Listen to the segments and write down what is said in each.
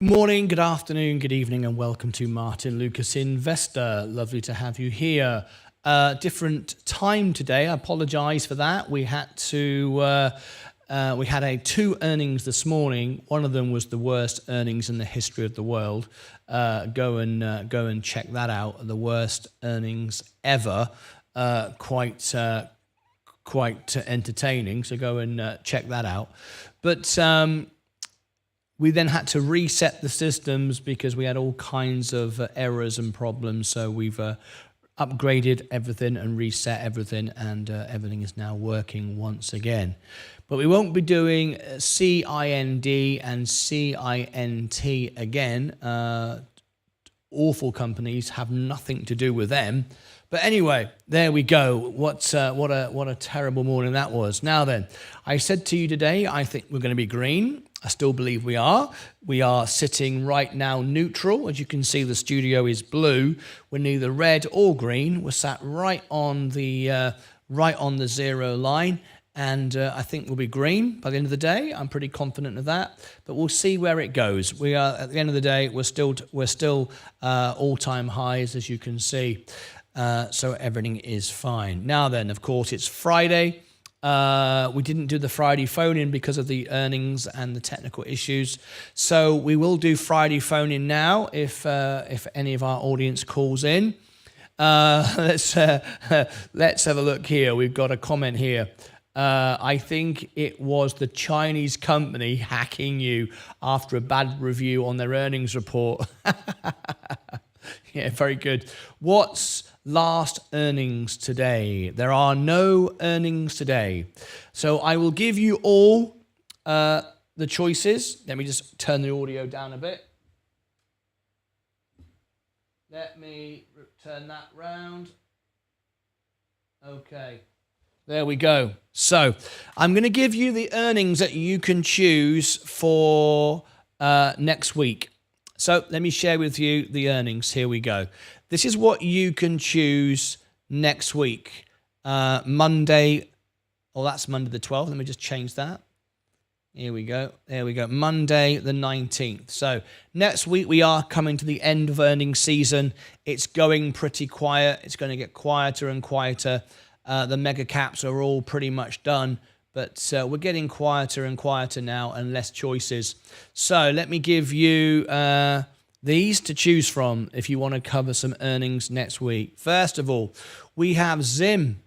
Morning, good afternoon, good evening, and welcome to Martyn Lucas Investor. Lovely to have you here. Different time today. I apologise for that. We had two earnings this morning. One of them was the worst earnings in the history of the world. Go and check that out. The worst earnings ever. Quite entertaining. So go and check that out. But we then had to reset the systems because we had all kinds of errors and problems. So we've upgraded everything and reset everything, and everything is now working once again. But we won't be doing CIND and CINT again. Awful companies, have nothing to do with them. But anyway, there we go. What a terrible morning that was. Now then, I said to you today, I think we're going to be green. I still believe we are. We are sitting right now neutral. As you can see, the studio is blue. We're neither red or green. We're sat right on the zero line, and I think we'll be green by the end of the day. I'm pretty confident of that. But we'll see where it goes. We are at the end of the day. We're still all-time highs, as you can see. So everything is fine. Now then, of course, it's Friday. We didn't do the Friday phone-in because of the earnings and the technical issues. So we will do Friday phone-in now if any of our audience calls in. Let's have a look here. We've got a comment here. I think it was the Chinese company hacking you after a bad review on their earnings report. Yeah, very good. What's last earnings today? There are no earnings today. So I will give you all the choices. Let me just turn the audio down a bit. Let me turn that round. Okay. There we go. So I'm going to give you the earnings that you can choose for next week. So let me share with you the earnings. Here we go. This is what you can choose next week. Monday. Oh, that's Monday the 12th. Let me just change that. Here we go. There we go. Monday the 19th. So next week we are coming to the end of earnings season. It's going pretty quiet. It's going to get quieter and quieter. The mega caps are all pretty much done. But we're getting quieter and quieter now and less choices. So let me give you these to choose from if you want to cover some earnings next week. First of all, we have ZIM.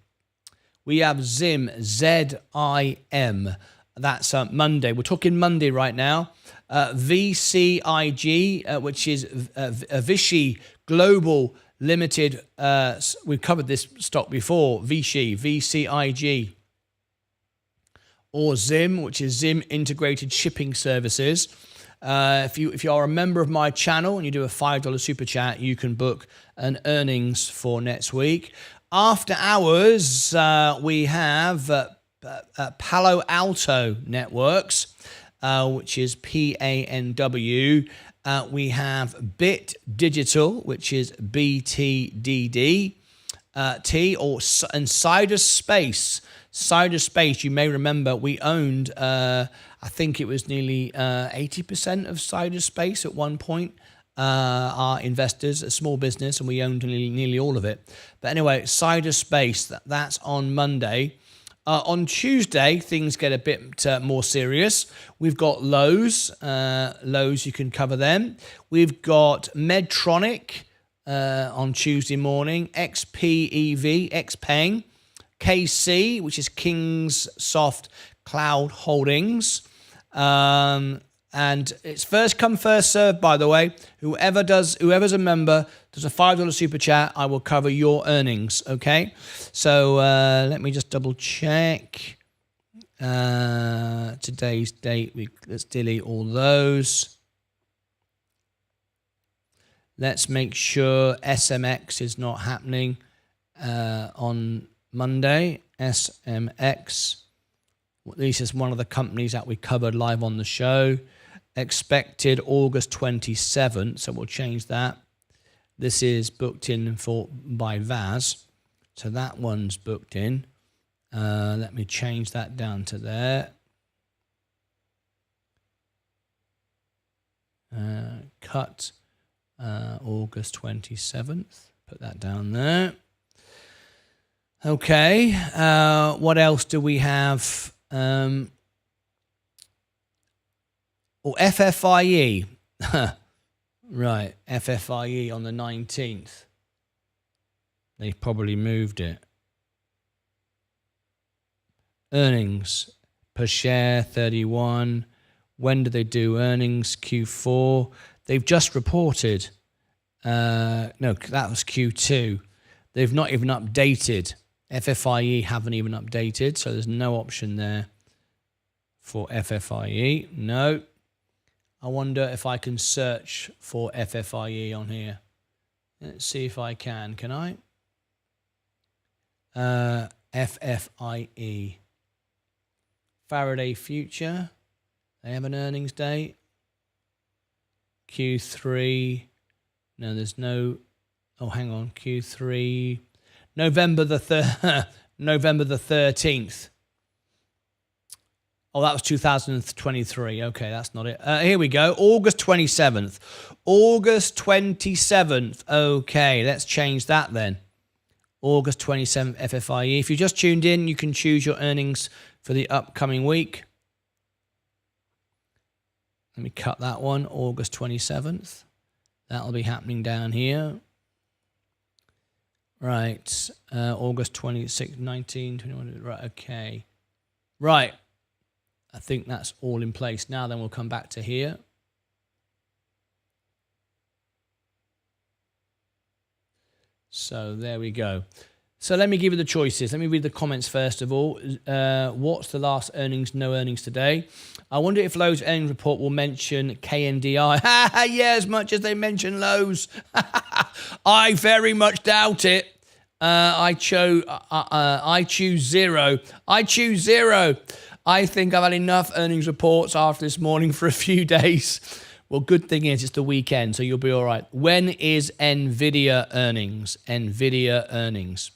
We have ZIM, Z-I-M. That's Monday. We're talking Monday right now. VCIG, which is Vichy Global Limited. We've covered this stock before. Vichy, VCIG. Or ZIM, which is ZIM Integrated Shipping Services. If you are a member of my channel and you do a $5 super chat, you can book an earnings for next week. After hours, we have Palo Alto Networks, which is PANW. We have Bit Digital, which is BTDD. And Cyberspace. Cyberspace, you may remember we owned, I think it was nearly 80% of Cyberspace at one point. Our investors, a small business, and we owned nearly all of it. But anyway, Cyberspace, that's on Monday. On Tuesday, things get a bit more serious. We've got Lowe's. Lowe's, you can cover them. We've got Medtronic on Tuesday morning. XPEV, XPeng. KC, which is King's Soft Cloud Holdings. And it's first come, first served, by the way. Whoever's a member, does a $5 super chat, I will cover your earnings, okay? So let me just double check. Today's date, let's delete all those. Let's make sure SMX is not happening on Monday. SMX. This is one of the companies that we covered live on the show. Expected August 27th, so we'll change that. This is booked in by Vaz, so that one's booked in. Let me change that down to there. cut. August 27th. Put that down there. Okay. What else do we have? FFIE. Right. FFIE on the 19th. They've probably moved it. Earnings per share 31. When do they do earnings? Q4. They've just reported. No, that was Q2. They've not even updated. FFIE haven't even updated, so there's no option there for FFIE. No. I wonder if I can search for FFIE on here. Let's see if I can. Can I? FFIE. Faraday Future. They have an earnings date. Q3. No, there's no. Oh, hang on. Q3. November the 13th. Oh, that was 2023. Okay, that's not it. Here we go. August 27th. August 27th. Okay, let's change that then. August 27th, FFIE. If you just tuned in, you can choose your earnings for the upcoming week. Let me cut that one. August 27th. That'll be happening down here. Right. August 26th, 19, 21. Right, okay. Right. I think that's all in place. Now then we'll come back to here. So there we go. So let me give you the choices. Let me read the comments first of all. What's the last earnings, no earnings today? I wonder if Lowe's earnings report will mention KNDI. Yeah, as much as they mention Lowe's. I very much doubt it. I choose zero. I choose zero. I think I've had enough earnings reports after this morning for a few days. Well, good thing is it's the weekend, so you'll be all right. When is NVIDIA earnings? NVIDIA earnings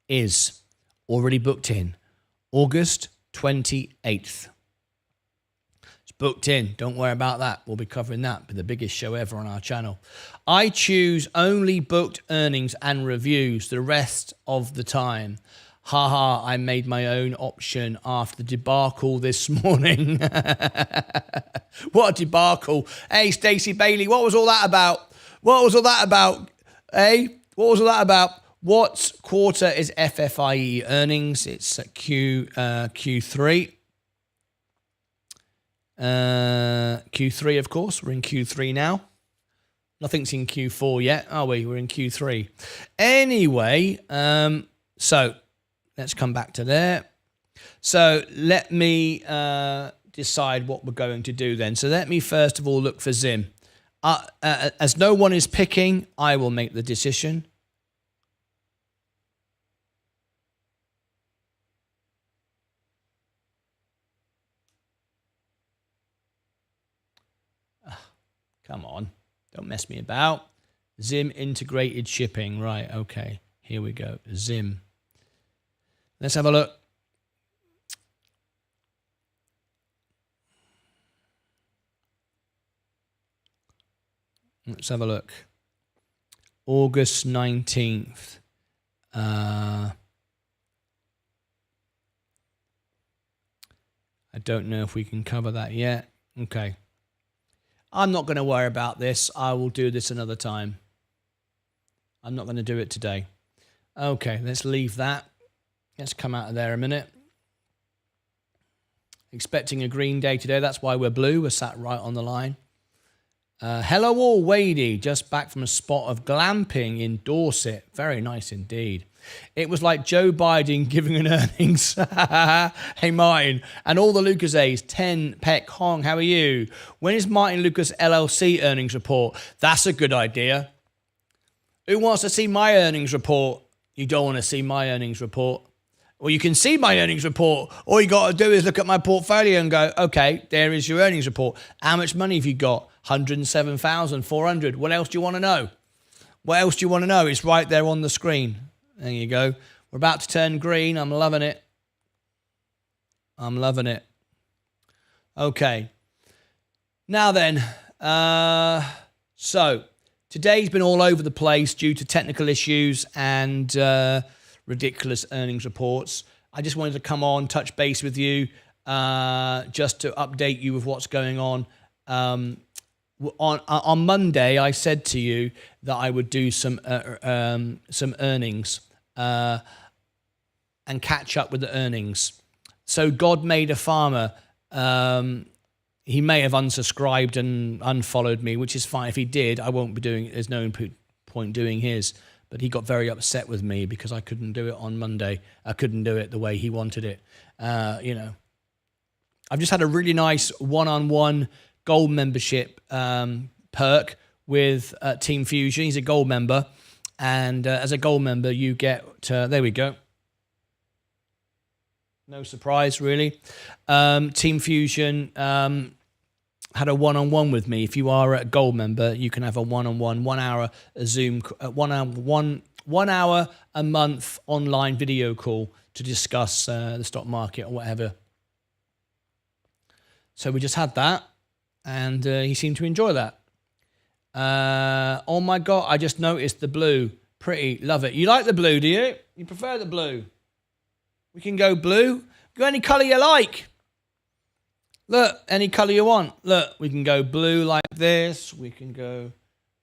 is already booked in. August 28th. It's booked in. Don't worry about that. We'll be covering that with the biggest show ever on our channel. I choose only booked earnings and reviews the rest of the time. Haha, I made my own option after the debacle this morning. What a debacle. Hey, Stacey Bailey, what was all that about? What was all that about? Hey, what was all that about? What quarter is FFIE earnings? It's Q3. Q3, of course. We're in Q3 now. Nothing's in Q4 yet, are we? We're in Q3. Anyway, so let's come back to there. So let me decide what we're going to do then. So let me first of all look for Zim. As no one is picking, I will make the decision. Come on, don't mess me about. Zim integrated shipping. Right, okay, here we go. Zim. Let's have a look. Let's have a look. August 19th. I don't know if we can cover that yet. Okay. I'm not going to worry about this. I will do this another time. I'm not going to do it today. Okay, let's leave that. Let's come out of there a minute. Expecting a green day today. That's why we're blue. We're sat right on the line. Hello all, Wadey. Just back from a spot of glamping in Dorset. Very nice indeed. It was like Joe Biden giving an earnings. Hey, Martyn. And all the Lucas A's. 10 Peck Hong, how are you? When is Martyn Lucas LLC earnings report? That's a good idea. Who wants to see my earnings report? You don't want to see my earnings report. Well, you can see my earnings report. All you got to do is look at my portfolio and go, okay, there is your earnings report. How much money have you got? 107,400. What else do you want to know? What else do you want to know? It's right there on the screen. There you go. We're about to turn green. I'm loving it. I'm loving it. Okay. Now then, So today's been all over the place due to technical issues and ridiculous earnings reports. I just wanted to come on, touch base with you, just to update you with what's going on. On Monday, I said to you that I would do some earnings and catch up with the earnings. So God made a farmer. He may have unsubscribed and unfollowed me, which is fine. If he did, I won't be doing it. There's no point doing his. But he got very upset with me because I couldn't do it on Monday. I couldn't do it the way he wanted it. I've just had a really nice one-on-one gold membership perk with Team Fusion. He's a gold member. And as a gold member, you get, there we go. No surprise, really. Team Fusion had a one-on-one with me. If you are a gold member, you can have a one-on-one, 1 hour Zoom, 1 hour a month online video call to discuss the stock market or whatever. So we just had that, and he seemed to enjoy that. Oh my God, I just noticed the blue. Pretty, love it. You like the blue, do you? You prefer the blue? We can go blue. Go any color you like. Look, any color you want. Look, we can go blue like this. We can go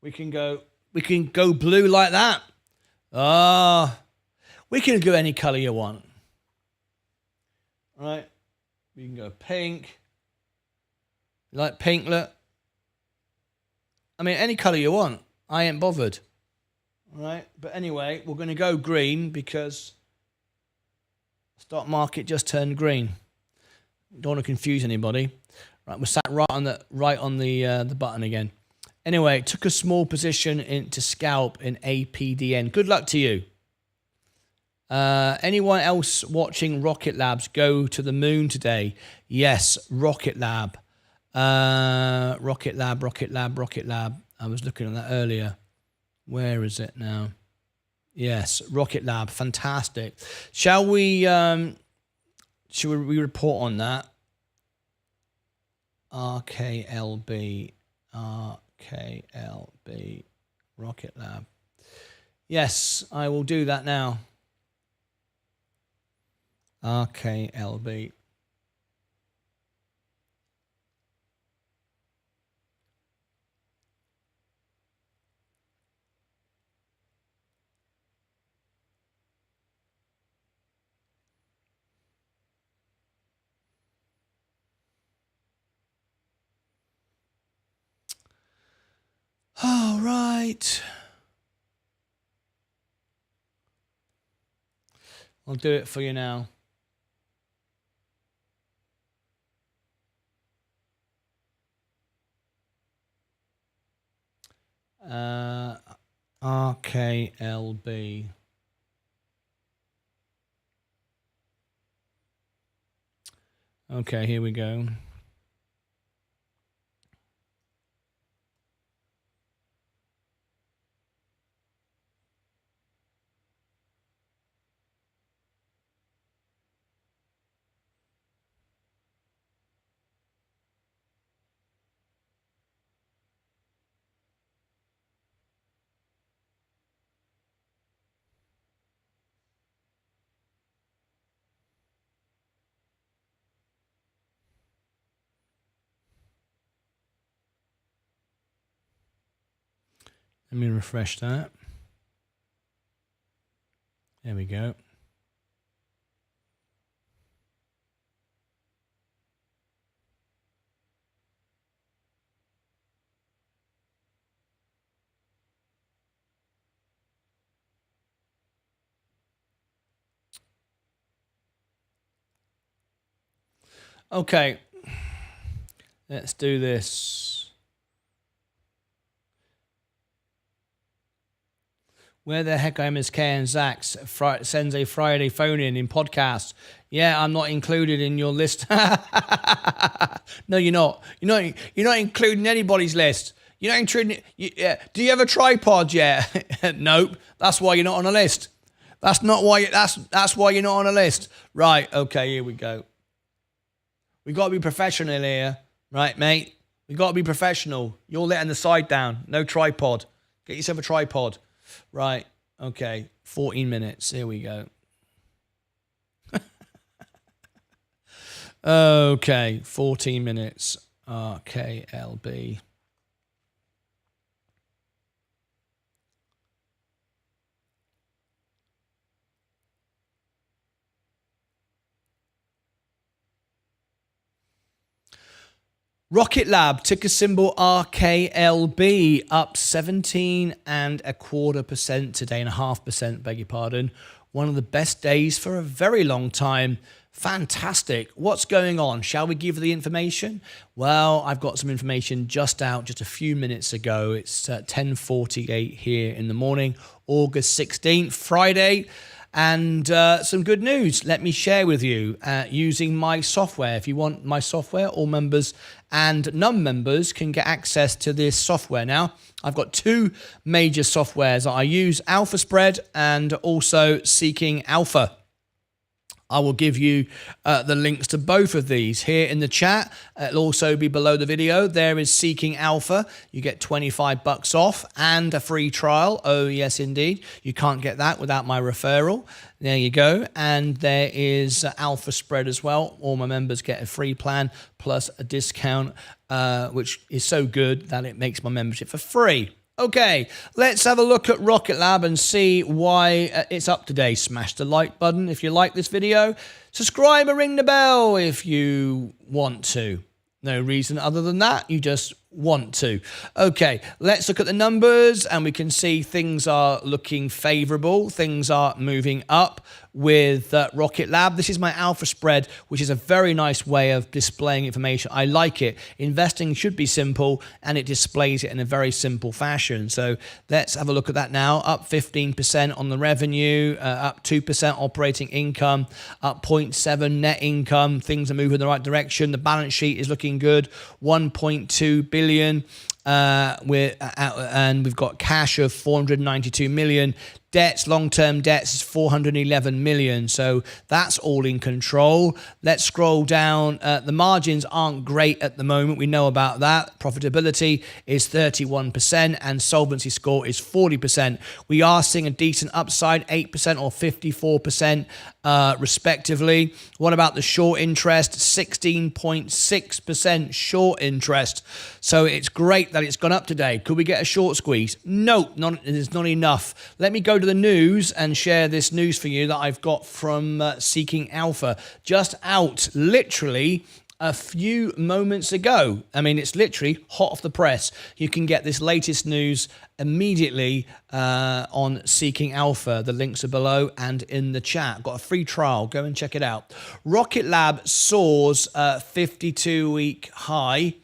blue like that. We can go any color you want. All right? We can go pink. You like pink, look? I mean, any color you want. I ain't bothered. All right? But anyway, we're going to go green because the stock market just turned green. Don't want to confuse anybody. Right, we're sat right on the button again. Anyway, took a small position into scalp in APDN. Good luck to you. Anyone else watching Rocket Lab's go to the moon today? Yes, Rocket Lab. Rocket Lab. I was looking at that earlier. Where is it now? Yes, Rocket Lab. Fantastic. Shall we report on that? RKLB, Rocket Lab. Yes, I will do that now. RKLB. All right. I'll do it for you now. RKLB. Okay, here we go. Let me refresh that. There we go. Okay, let's do this. Where the heck are MSK and Zach's Sensei Friday phone-in podcast? Yeah, I'm not included in your list. No, you're not. You're not including anybody's list. You're not including. Do you have a tripod yet? Nope. That's why you're not on a list. That's why you're not on a list. Right. Okay. Here we go. We got to be professional here, right, mate? We got to be professional. You're letting the side down. No tripod. Get yourself a tripod. Right. Okay. 14 minutes. Here we go. Okay. 14 minutes. RKLB. Rocket Lab, ticker symbol RKLB, up 17.25% today, and 0.5%, beg your pardon. One of the best days for a very long time. Fantastic. What's going on? Shall we give the information? Well, I've got some information just out just a few minutes ago. It's 10:48 here in the morning, August 16th, Friday. And some good news, let me share with you using my software. If you want my software, all members and non-members can get access to this software now. I've got two major softwares that I use, Alpha Spread and also Seeking Alpha. I will give you the links to both of these here in the chat. It'll also be below the video. There is Seeking Alpha. You get $25 off and a free trial. Oh, yes, indeed. You can't get that without my referral. There you go. And there is Alpha Spread as well. All my members get a free plan plus a discount, which is so good that it makes my membership for free. Okay, let's have a look at Rocket Lab and see why it's up today. Smash the like button if you like this video. Subscribe and ring the bell if you want to. No reason other than that, you just want to. Okay, let's look at the numbers and we can see things are looking favorable. Things are moving up with Rocket Lab. This is my Alpha Spread, which is a very nice way of displaying information. I like it. Investing should be simple and it displays it in a very simple fashion. So let's have a look at that now. Up 15% on the revenue, up 2% operating income, up 0.7 net income. Things are moving in the right direction. The balance sheet is looking good. 1.2 billion. And we've got cash of 492 million. Debts, long-term debts is 411 million. So that's all in control. Let's scroll down. The margins aren't great at the moment. We know about that. Profitability is 31% and solvency score is 40%. We are seeing a decent upside, 8% or 54% respectively. What about the short interest? 16.6% short interest. So it's great that it's gone up today. Could we get a short squeeze? No, it's not enough. Let me go to the news and share this news for you that I've got from Seeking Alpha. Just out literally a few moments ago. I mean, it's literally hot off the press. You can get this latest news immediately on Seeking Alpha. The links are below and in the chat. Got a free trial. Go and check it out. Rocket Lab soars 52-week high.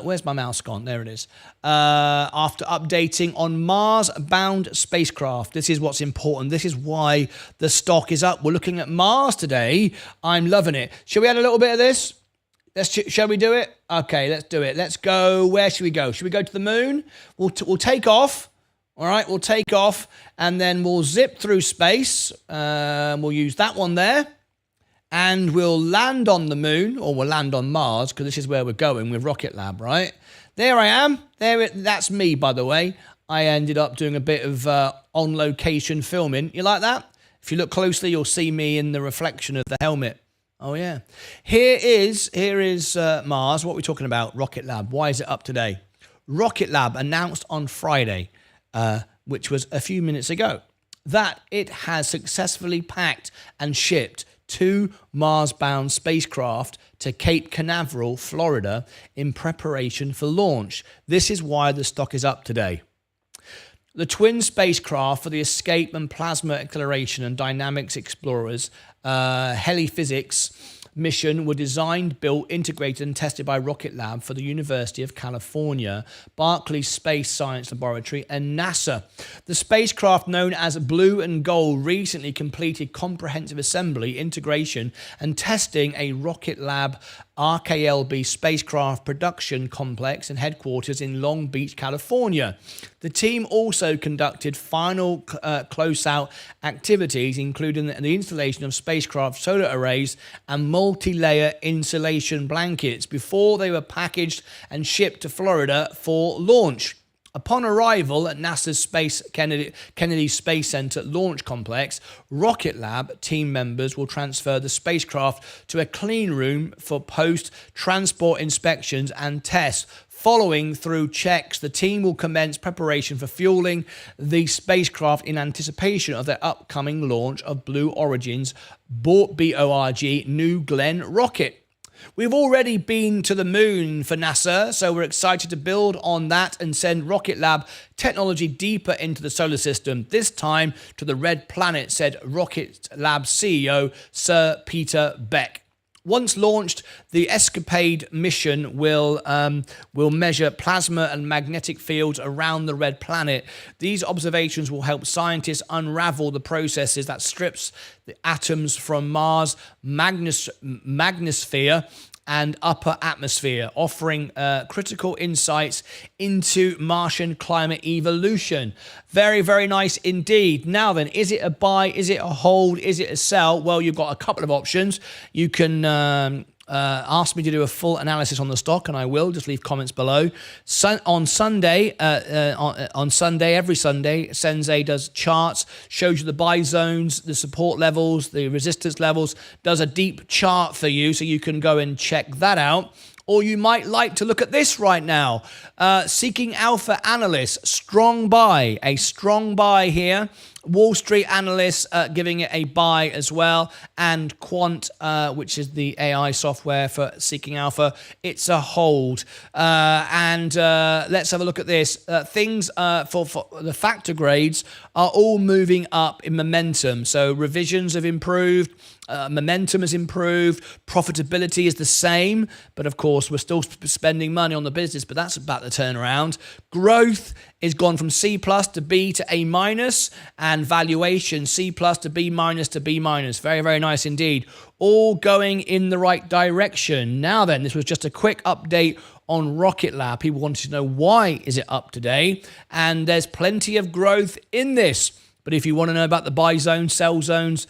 Where's my mouse gone? There it is. After updating on Mars-bound spacecraft. This is what's important. This is why the stock is up. We're looking at Mars today. I'm loving it. Shall we add a little bit of this? Shall we do it? Okay, let's do it. Let's go. Where should we go? Should we go to the moon? We'll take off. All right, we'll take off and then we'll zip through space. We'll use that one there. And we'll land on the moon, or we'll land on Mars, because this is where we're going with Rocket Lab, right? There I am. That's me, by the way. I ended up doing a bit of on-location filming. You like that? If you look closely, you'll see me in the reflection of the helmet. Oh, yeah. Here is Mars. What are we talking about? Rocket Lab. Why is it up today? Rocket Lab announced on Friday, which was a few minutes ago, that it has successfully packed and shipped 2 Mars-bound spacecraft to Cape Canaveral, Florida, in preparation for launch. This is why the stock is up today. The twin spacecraft for the Escape and Plasma Acceleration and Dynamics Explorers heliphysics mission were designed, built, integrated, and tested by Rocket Lab for the University of California, Berkeley Space Science Laboratory, and NASA. The spacecraft, known as Blue and Gold, recently completed comprehensive assembly, integration, and testing a Rocket Lab RKLB spacecraft production complex and headquarters in Long Beach, California. The team also conducted final close-out activities, including the installation of spacecraft solar arrays and multi-layer insulation blankets before they were packaged and shipped to Florida for launch. Upon arrival at NASA's Kennedy Space Center Launch Complex, Rocket Lab team members will transfer the spacecraft to a clean room for post-transport inspections and tests. Following through checks, the team will commence preparation for fueling the spacecraft in anticipation of their upcoming launch of Blue Origin's BORG New Glenn rocket. We've already been to the moon for NASA, so we're excited to build on that and send Rocket Lab technology deeper into the solar system, this time to the red planet, said Rocket Lab CEO Sir Peter Beck. Once launched, the Escapade mission will measure plasma and magnetic fields around the red planet. These observations will help scientists unravel the processes that strips the atoms from Mars' magnetosphere and upper atmosphere, offering critical insights into Martian climate evolution. Very, very nice indeed. Now then, is it a buy? Is it a hold? Is it a sell? Well, you've got a couple of options. You can ask me to do a full analysis on the stock, and I will. Just leave comments below. On Sunday, every Sunday, Sensei does charts, shows you the buy zones, the support levels, the resistance levels, does a deep chart for you, so you can go and check that out. Or you might like to look at this right now. Seeking Alpha analyst, strong buy, a strong buy here. Wall Street analysts giving it a buy as well. And Quant, which is the AI software for Seeking Alpha, it's a hold. Let's have a look at this. Things for the factor grades are all moving up in momentum. So revisions have improved. Momentum has improved. Profitability is the same. But of course, we're still spending money on the business, but that's about the turnaround. Growth is gone from C plus to B to A minus, and valuation C plus to B minus to B minus. Very, very nice indeed. All going in the right direction. Now then, this was just a quick update on Rocket Lab. People wanted to know why is it up today, and there's plenty of growth in this. But if you want to know about the buy zones, sell zones,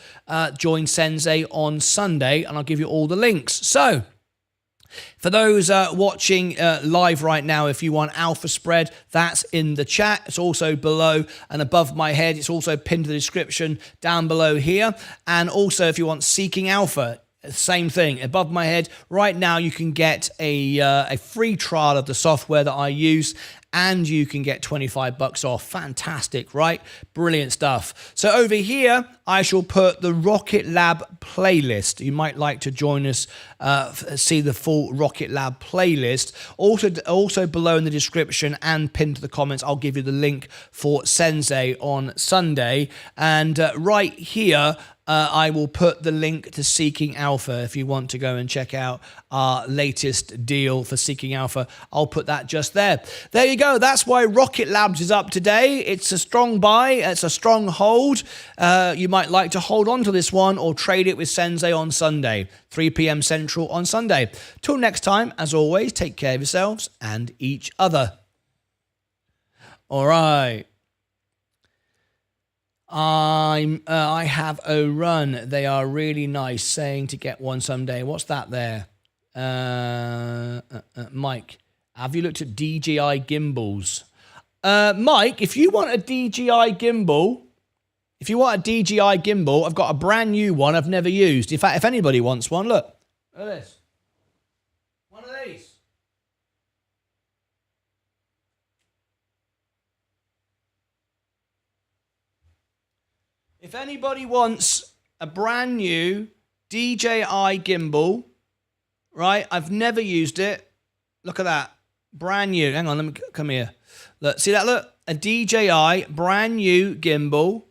join Sensei on Sunday, and I'll give you all the links. So, for those watching live right now, if you want alpha spread, that's in the chat. It's also below and above my head. It's also pinned to the description down below here. And also, if you want Seeking Alpha, same thing, above my head. Right now, you can get a free trial of the software that I use, and you can get 25 bucks off. Fantastic, right? Brilliant stuff. So over here, I shall put the Rocket Lab playlist. You might like to join us, see the full Rocket Lab playlist. Also below in the description and pinned to the comments, I'll give you the link for Sensei on Sunday. And right here, I will put the link to Seeking Alpha if you want to go and check out our latest deal for Seeking Alpha. I'll put that just there. There you go. That's why Rocket Labs is up today. It's a strong buy. It's a strong hold. You might like to hold on to this one or trade it with Sensei on Sunday, 3 p.m. Central on Sunday. Till next time, as always, take care of yourselves and each other. All right. I have a run. They are really nice. Saying to get one someday. What's that there? Mike, have you looked at DJI gimbals? Mike, if you want a DJI gimbal, I've got a brand new one I've never used. In fact, if anybody wants one, look at this. One of these. If anybody wants a brand new DJI gimbal, right? I've never used it. Look at that. Brand new. Hang on, let me come here. Look, see that? Look, a DJI brand new gimbal.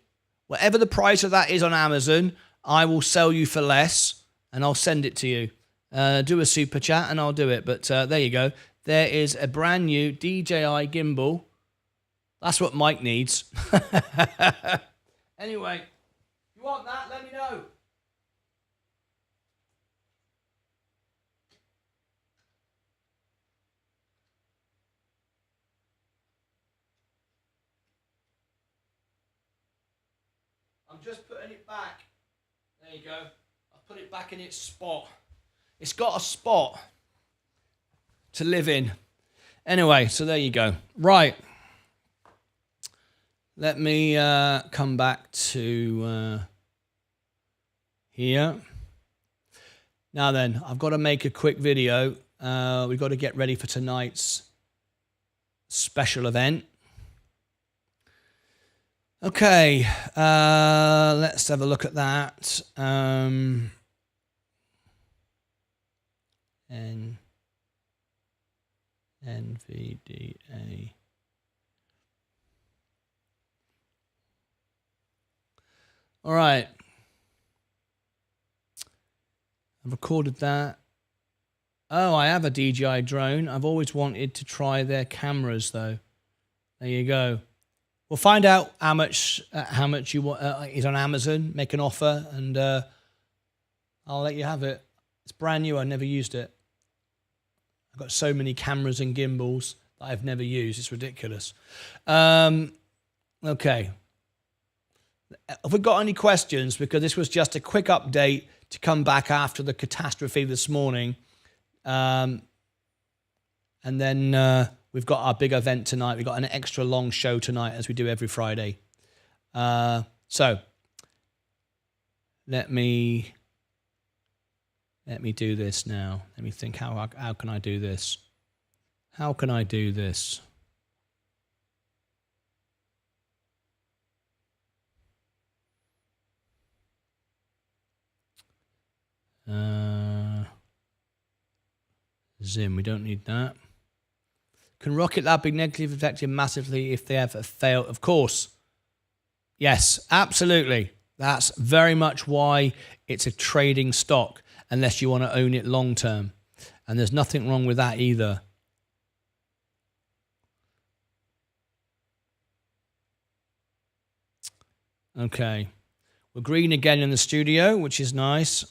Whatever the price of that is on Amazon, I will sell you for less, and I'll send it to you. Do a super chat, and I'll do it. But there you go. There is a brand new DJI gimbal. That's what Mike needs. Anyway, if you want that, let me know. I'm just putting it back. There you go. I've put it back in its spot. It's got a spot to live in. Anyway, so there you go. Right. Let me come back to here. Now then, I've got to make a quick video. We've got to get ready for tonight's special event. Okay, let's have a look at that. NVDA. All right. I've recorded that. Oh, I have a DJI drone. I've always wanted to try their cameras, though. There you go. We'll find out how much you want is on Amazon. Make an offer, and I'll let you have it. It's brand new. I never used it. I've got so many cameras and gimbals that I've never used. It's ridiculous. Okay. Have we got any questions? Because this was just a quick update to come back after the catastrophe this morning. And then we've got our big event tonight. We've got an extra long show tonight, as we do every Friday. So let me do this now. Let me think, how can I do this? How can I do this? Zim, we don't need that. Can Rocket Lab be negatively affected massively if they ever fail? Of course. Yes, absolutely. That's very much why it's a trading stock, unless you want to own it long term. And there's nothing wrong with that either. Okay. We're green again in the studio, which is nice.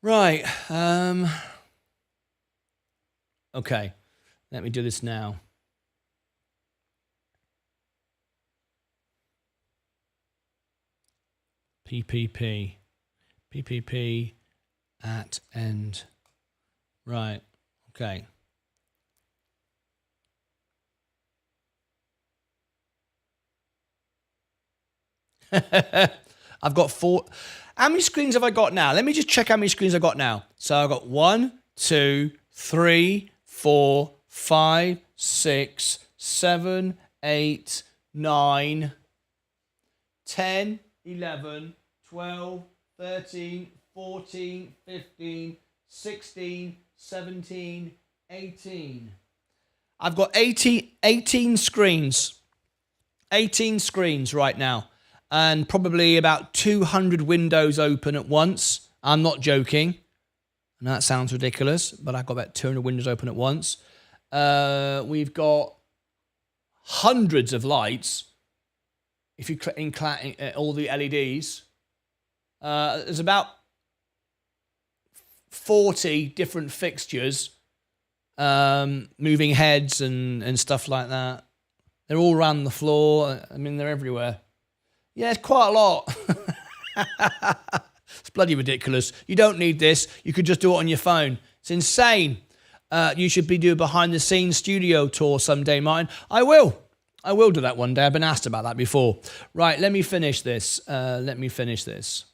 Right. Okay. Let me do this now. PPP at end. Right. Okay. I've got 4. How many screens have I got now? Let me just check how many screens I've got now. So I've got 1, 2, 3, 4, 5, 6, 7, 8, 9, 10, 11, 12, 13, 14, 15, 16, 17, 18. I've got 18 screens. 18 screens right now. And probably about 200 windows open at once. I'm not joking. And that sounds ridiculous, but I've got about 200 windows open at once. We've got hundreds of lights. If you include all the LEDs, there's about 40 different fixtures, moving heads and stuff like that. They're all around the floor. I mean, they're everywhere. Yeah, it's quite a lot. It's bloody ridiculous. You don't need this. You could just do it on your phone. It's insane. You should be doing a behind-the-scenes studio tour someday, Martyn. I will do that one day. I've been asked about that before. Right, let me finish this. Let me finish this.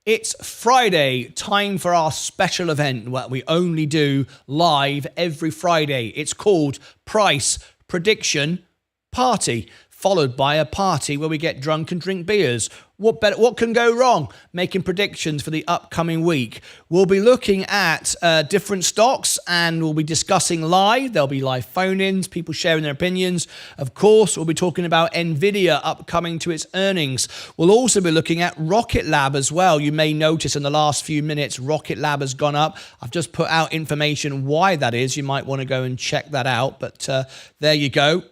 It's Friday, time for our special event, what we only do live every Friday. It's called Price Prediction Party, followed by a party where we get drunk and drink beers. What can go wrong? Making predictions for the upcoming week. We'll be looking at different stocks, and we'll be discussing live. There'll be live phone-ins, people sharing their opinions. Of course, we'll be talking about Nvidia upcoming to its earnings. We'll also be looking at Rocket Lab as well. You may notice in the last few minutes, Rocket Lab has gone up. I've just put out information why that is. You might want to go and check that out, but there you go.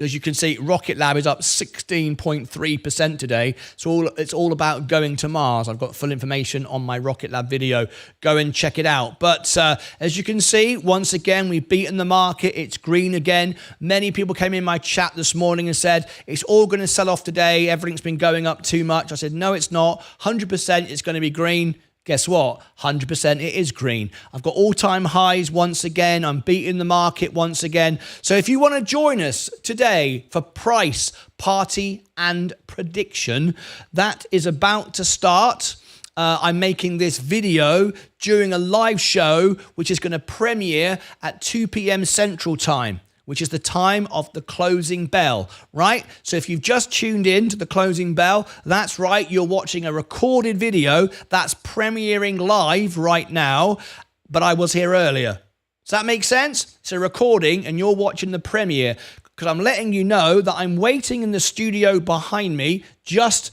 As you can see, Rocket Lab is up 16.3% today. So it's all about going to Mars. I've got full information on my Rocket Lab video. Go and check it out. But as you can see, once again, we've beaten the market. It's green again. Many people came in my chat this morning and said, it's all going to sell off today. Everything's been going up too much. I said, no, it's not. 100% it's going to be green. Guess what? 100% it is green. I've got all-time highs once again. I'm beating the market once again. So if you want to join us today for price, party, and prediction, that is about to start. I'm making this video during a live show, which is going to premiere at 2 p.m. Central Time, which is the time of the closing bell, right? So if you've just tuned in to the closing bell, that's right, you're watching a recorded video that's premiering live right now, but I was here earlier. Does that make sense? It's a recording and you're watching the premiere, because I'm letting you know that I'm waiting in the studio behind me, just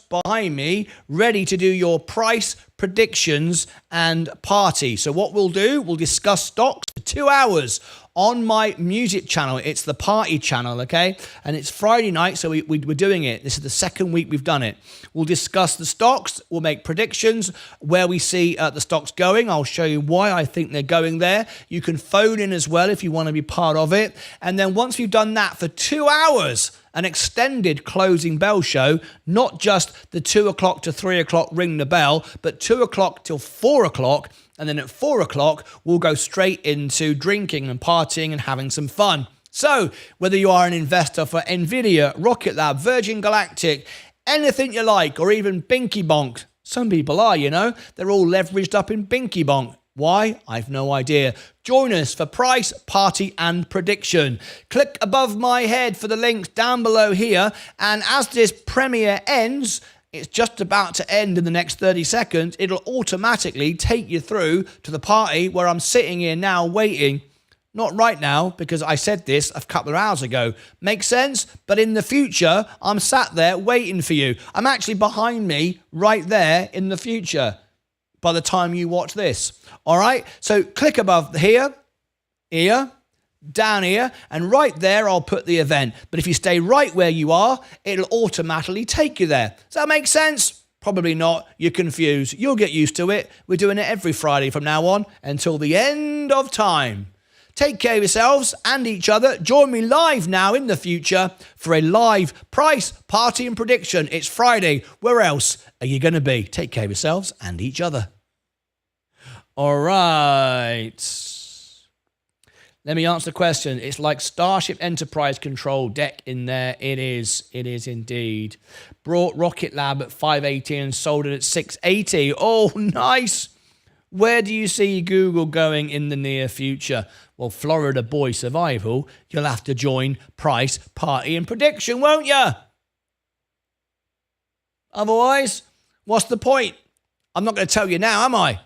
behind me, ready to do your price, predictions, and party. So what we'll do, we'll discuss stocks for 2 hours on my music channel. It's the party channel, okay? And it's Friday night, so we're doing it. This is the second week we've done it. We'll discuss the stocks. We'll make predictions where we see the stocks going. I'll show you why I think they're going there. You can phone in as well if you want to be part of it. And then once we've done that for 2 hours, an extended closing bell show, not just the 2 o'clock to 3 o'clock ring the bell, but 2 o'clock till 4 o'clock. And then at 4 o'clock, we'll go straight into drinking and partying and having some fun. So whether you are an investor for Nvidia, Rocket Lab, Virgin Galactic, anything you like, or even Binky Bonk, some people are, you know, they're all leveraged up in Binky Bonk. Why? I've no idea. Join us for price, party, and prediction. Click above my head for the links down below here. And as this premiere ends, it's just about to end in the next 30 seconds, it'll automatically take you through to the party where I'm sitting here now waiting. Not right now, because I said this a couple of hours ago. Makes sense? But in the future, I'm sat there waiting for you. I'm actually behind me right there in the future by the time you watch this. All right? So click above here, down here, and right there I'll put the event. But if you stay right where you are, it'll automatically take you there. Does that make sense? Probably not. You're confused. You'll get used to it. We're doing it every Friday from now on until the end of time. Take care of yourselves and each other. Join me live now in the future for a live price, party, and prediction. It's Friday. Where else are you going to be? Take care of yourselves and each other. All right. Let me answer the question. It's like Starship Enterprise control deck in there. It is. It is indeed. Brought Rocket Lab at 580 and sold it at 680. Oh, nice. Where do you see Google going in the near future? Well, Florida Boy Survival, you'll have to join price, party, and prediction, won't you? Otherwise, what's the point? I'm not going to tell you now, am I?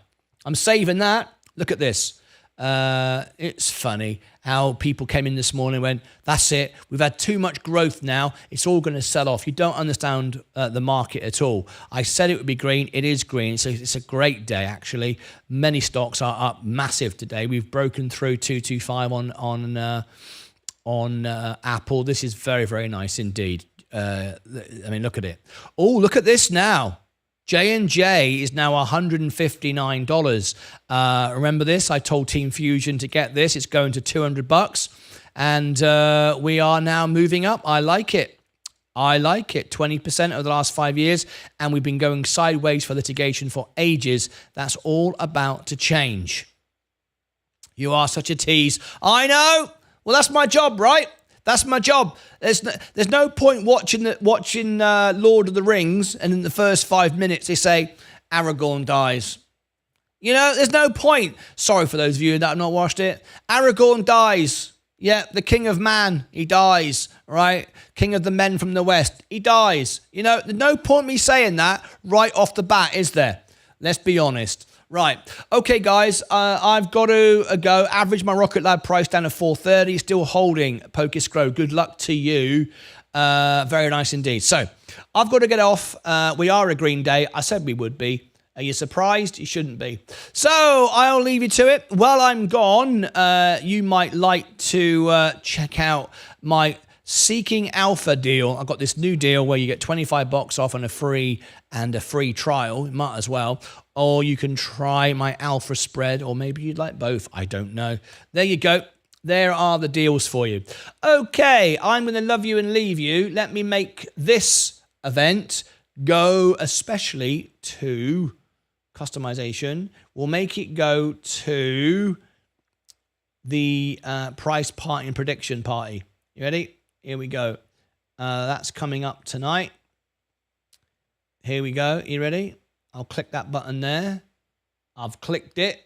I'm saving that. Look at this. It's funny how people came in this morning and went, that's it. We've had too much growth now. It's all going to sell off. You don't understand the market at all. I said it would be green. It is green. So it's a great day, actually. Many stocks are up massive today. We've broken through 225 on Apple. This is very, very nice indeed. I mean, look at it. Oh, look at this now. J&J is now $159. Remember this? I told Team Fusion to get this. It's going to $200. And we are now moving up. I like it. I like it. 20% over the last 5 years. And we've been going sideways for litigation for ages. That's all about to change. You are such a tease. I know. Well, that's my job, right? That's my job. There's no point watching Lord of the Rings and in the first 5 minutes they say Aragorn dies. You know, there's no point. Sorry for those of you that have not watched it. Aragorn dies. Yeah, the king of man, he dies, right? King of the men from the west, he dies. You know, there's no point me saying that right off the bat, is there? Let's be honest. Right. Okay, guys, I've got to go. Average my Rocket Lab price down to 430. Still holding PokerScrow. Good luck to you. Very nice indeed. So I've got to get off. We are a green day. I said we would be. Are you surprised? You shouldn't be. So I'll leave you to it. While I'm gone, you might like to check out my Seeking Alpha deal. I've got this new deal where you get $25 off and a free trial. You might as well. Or you can try my Alpha spread, or maybe you'd like both. I don't know. There you go. There are the deals for you. Okay, I'm going to love you and leave you. Let me make this event go especially to customization. We'll make it go to the price party and prediction party. You ready? Here we go. That's coming up tonight. Here we go. You ready? I'll click that button there. I've clicked it.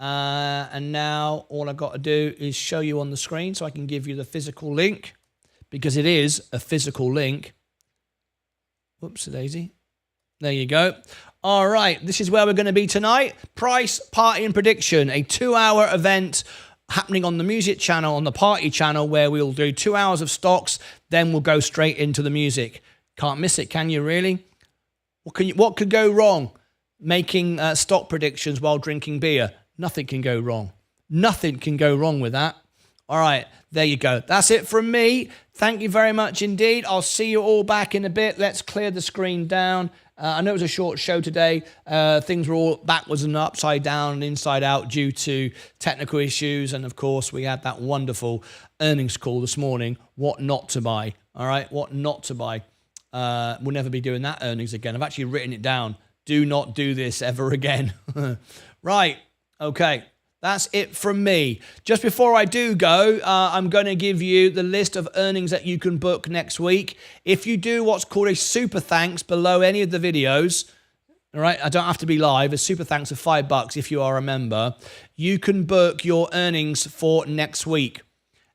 And now all I've got to do is show you on the screen so I can give you the physical link, because it is a physical link. Whoops, daisy. There you go. All right, this is where we're going to be tonight. Price, party, and prediction. A 2-hour event happening on the music channel, on the party channel, where we'll do 2 hours of stocks, then we'll go straight into the music. Can't miss it, can you, really? What could go wrong? Making stock predictions while drinking beer. Nothing can go wrong. Nothing can go wrong with that. All right, there you go. That's it from me. Thank you very much indeed. I'll see you all back in a bit. Let's clear the screen down. I know it was a short show today. Things were all backwards and upside down and inside out due to technical issues. And, of course, we had that wonderful earnings call this morning. What not to buy. All right, what not to buy. We'll never be doing that earnings again. I've actually written it down. Do not do this ever again. Right. Okay. That's it from me. Just before I do go, I'm going to give you the list of earnings that you can book next week. If you do what's called a super thanks below any of the videos, all right, I don't have to be live. A super thanks of $5 if you are a member. You can book your earnings for next week.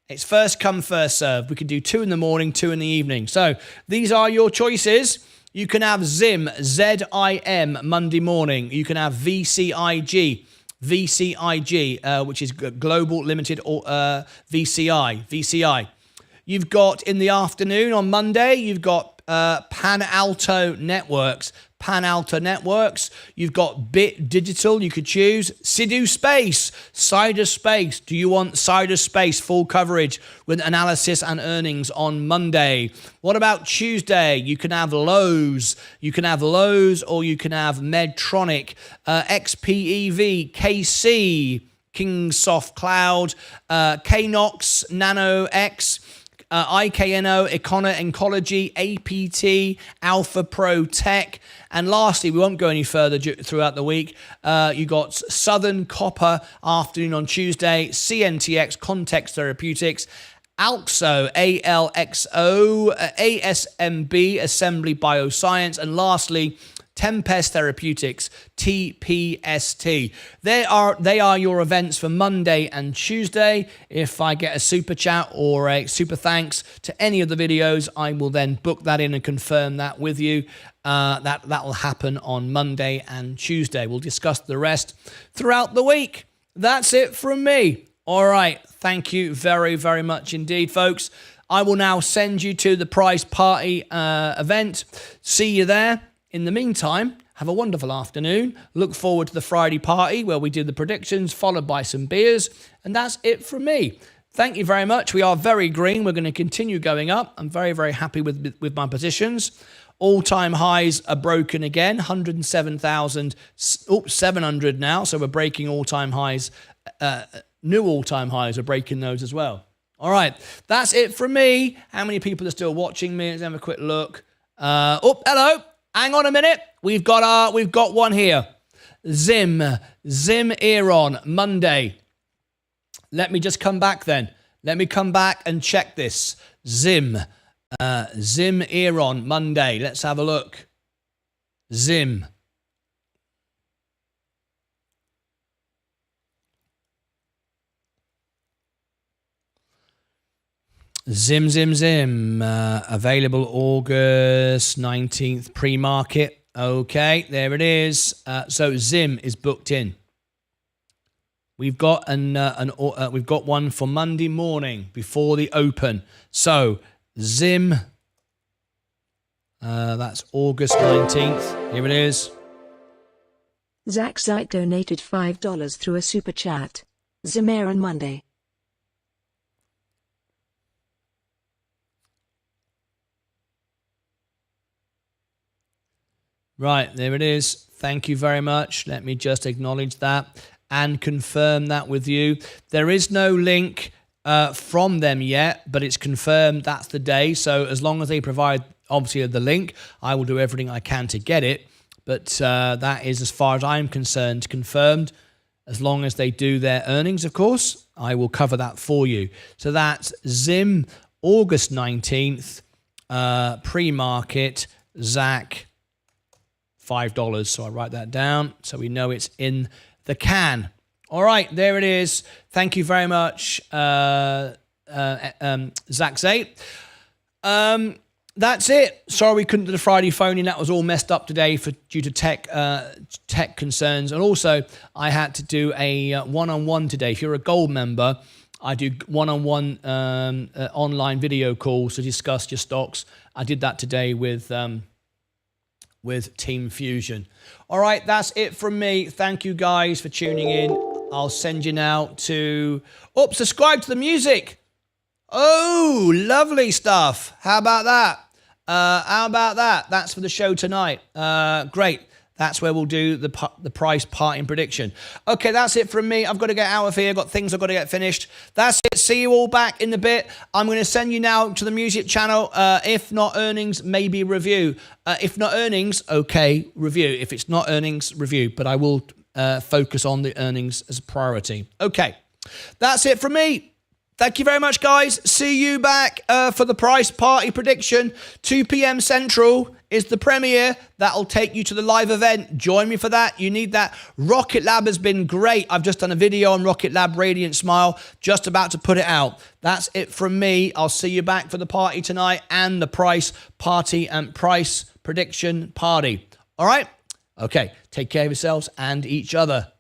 It's first come, first serve. We can do 2 in the morning, 2 in the evening. So these are your choices. You can have ZIM, Z-I-M, Monday morning. You can have VCIG, which is Global Limited VCI. You've got in the afternoon on Monday, you've got Pan Alto Networks. You've got Bit Digital, you could choose. Sidu Space, Cider Space. Do you want Cider Space full coverage with analysis and earnings on Monday? What about Tuesday? You can have Lowe's. or you can have Medtronic, XPEV, KC, Kingsoft Cloud, Knox, Nano X, IKNO, Econa Oncology, APT, Alpha Pro Tech, and lastly, we won't go any further throughout the week. You got Southern Copper afternoon on Tuesday, CNTX, Context Therapeutics, ALXO, ALXO, ASMB, Assembly Bioscience, and lastly, Tempest Therapeutics, TPST. They are your events for Monday and Tuesday. If I get a super chat or a super thanks to any of the videos, I will then book that in and confirm that with you. That will happen on Monday and Tuesday. We'll discuss the rest throughout the week. That's it from me. All right. Thank you very, very much indeed, folks. I will now send you to the prize party event. See you there. In the meantime, have a wonderful afternoon. Look forward to the Friday party where we do the predictions, followed by some beers. And that's it from me. Thank you very much. We are very green. We're going to continue going up. I'm very, very happy with my positions. All-time highs are broken again. 107,700 now. So we're breaking all-time highs. New all-time highs are breaking those as well. All right. That's it from me. How many people are still watching me? Let's have a quick look. Hello. Hang on a minute. We've got one here. Zim Eron, Monday. Let me just come back then. Let me come back and check this. Zim Eron, Monday. Let's have a look. Zim. Zim. Available August 19th pre-market. Okay, there it is. So Zim is booked in. We've got we've got one for Monday morning before the open. So Zim That's August 19th. Here it is. Zach Zeit donated $5 through a super chat. Zamir on Monday. Right, there it is. Thank you very much. Let me just acknowledge that and confirm that with you. There is no link from them yet, but it's confirmed that's the day. So as long as they provide, obviously, the link, I will do everything I can to get it. But that is, as far as I'm concerned, confirmed. As long as they do their earnings, of course, I will cover that for you. So that's Zim, August 19th, pre-market, Zach, $5. So I write that down so we know it's in the can. All right, there it is. Thank you very much, Zach Zate. That's it. Sorry we couldn't do the Friday phone-in. That was all messed up today due to tech concerns. And also, I had to do a one-on-one today. If you're a gold member, I do one-on-one online video calls to discuss your stocks. I did that today with Team Fusion. All right, that's it from me. Thank you guys for tuning in. I'll send you now to... Oh, subscribe to the music. Oh, lovely stuff. How about that? That's for the show tonight. Great. That's where we'll do the price parting prediction. Okay, that's it from me. I've got to get out of here. I've got things I've got to get finished. That's it. See you all back in a bit. I'm going to send you now to the music channel. If not earnings, maybe review. If not earnings, okay, review. If it's not earnings, review. But I will focus on the earnings as a priority. Okay, that's it from me. Thank you very much, guys. See you back for the price party prediction. 2 p.m. Central is the premiere. That'll take you to the live event. Join me for that. You need that. Rocket Lab has been great. I've just done a video on Rocket Lab Radiant Smile. Just about to put it out. That's it from me. I'll see you back for the party tonight and the price party and price prediction party. All right? Okay. Take care of yourselves and each other.